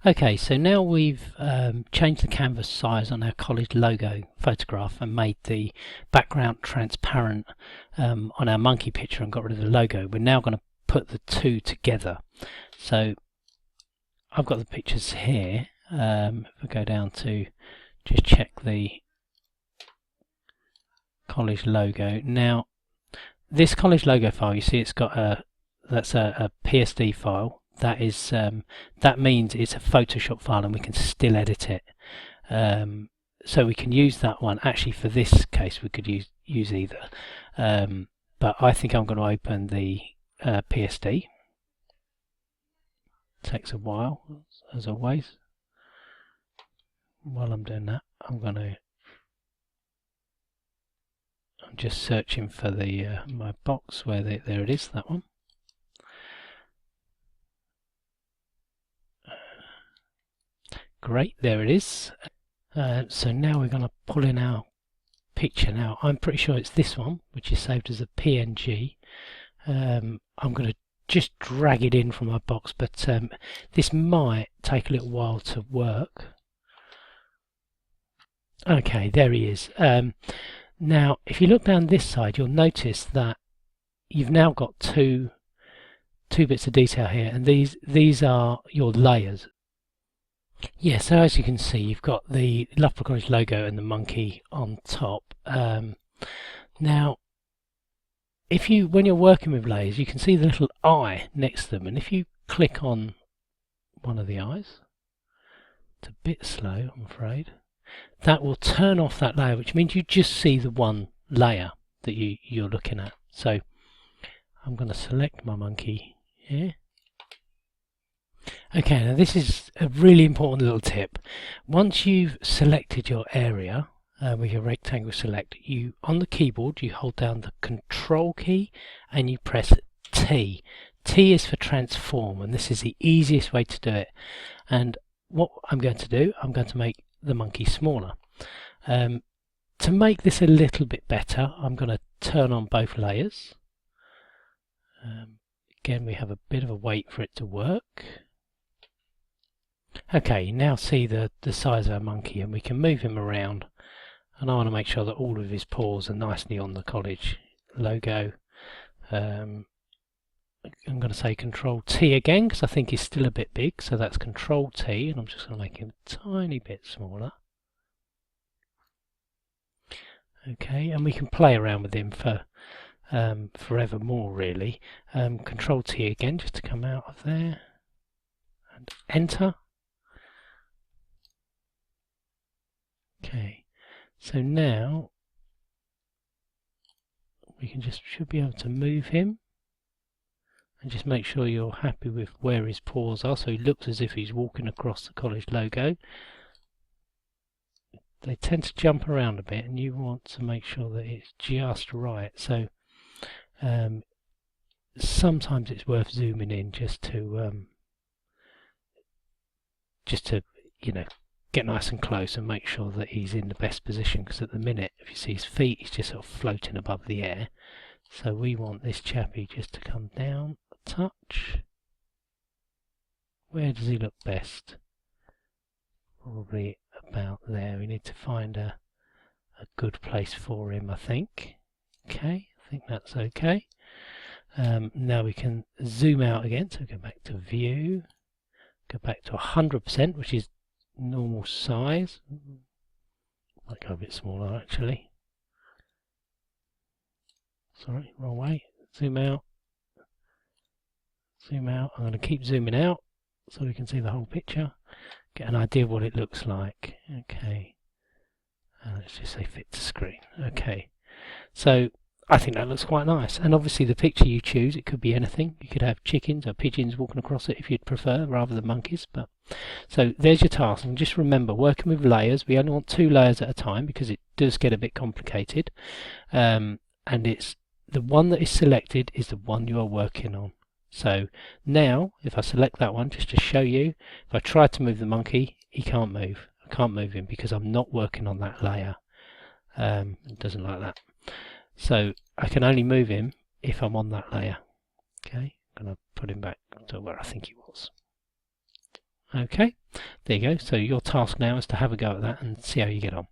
Okay, so now we've changed the canvas size on our college logo photograph and made the background transparent on our monkey picture and got rid of the logo. We're now going to put the two together. So I've got the pictures here. If I go down to just check the college logo. Now, this college logo file, you see it's got that's a PSD file. That is that means it's a Photoshop file and we can still edit it. So we can use that one. Actually, for this case, we could use either. But I think I'm going to open the PSD. Takes a while, as always. While I'm doing that, I'm just searching for the my box where there it is, that one. Great, there it is. So now we're going to pull in our picture. Now I'm pretty sure it's this one, which is saved as a PNG. I'm going to just drag it in from my box, but this might take a little while to work. Okay, there he is. Now if you look down this side, you'll notice that you've now got two bits of detail here, and these are your layers. Yeah, so as you can see, you've got the Loughborough College logo and the monkey on top. Now, when you're working with layers, you can see the little eye next to them, and if you click on one of the eyes, it's a bit slow, I'm afraid, that will turn off that layer, which means you just see the one layer that you're looking at. So I'm going to select my monkey here. Okay, now this is a really important little tip. Once you've selected your area with your rectangle select, on the keyboard you hold down the Control key and you press T. T is for transform, and this is the easiest way to do it. And what I'm going to do, I'm going to make the monkey smaller. To make this a little bit better, I'm going to turn on both layers. Again, we have a bit of a wait for it to work. Okay, now see the size of our monkey, and we can move him around, and I want to make sure that all of his paws are nicely on the college logo. I'm going to say Control T again because I think he's still a bit big, so that's Control T, and I'm just going to make him a tiny bit smaller. Okay, and we can play around with him for forever more, really. Control T again just to come out of there, and Enter. Okay, so now we should be able to move him, and just make sure you're happy with where his paws are, so he looks as if he's walking across the college logo. They tend to jump around a bit, and you want to make sure that it's just right. So sometimes it's worth zooming in just to get nice and close and make sure that he's in the best position, because at the minute, if you see his feet, he's just sort of floating above the air. So we want this chappie just to come down a touch. Where does he look best? Probably about there. We need to find a good place for him, I think. Okay, I think that's okay. Now we can zoom out again, so go back to view, go back to 100%, which is normal size. Might go a bit smaller actually. Sorry, wrong way. Zoom out. Zoom out. I'm going to keep zooming out so we can see the whole picture. Get an idea of what it looks like. Okay. Let's just say fit to screen. Okay. So I think that looks quite nice. And obviously the picture you choose, it could be anything. You could have chickens or pigeons walking across it if you'd prefer, rather than monkeys. But so there's your task. And just remember, working with layers, we only want 2 layers at a time because it does get a bit complicated. And it's the one that is selected is the one you are working on. So now, if I select that one, just to show you, if I try to move the monkey, he can't move. I can't move him because I'm not working on that layer. It doesn't like that. So I can only move him if I'm on that layer. Okay, I'm going to put him back to where I think he was. Okay, there you go. So your task now is to have a go at that and see how you get on.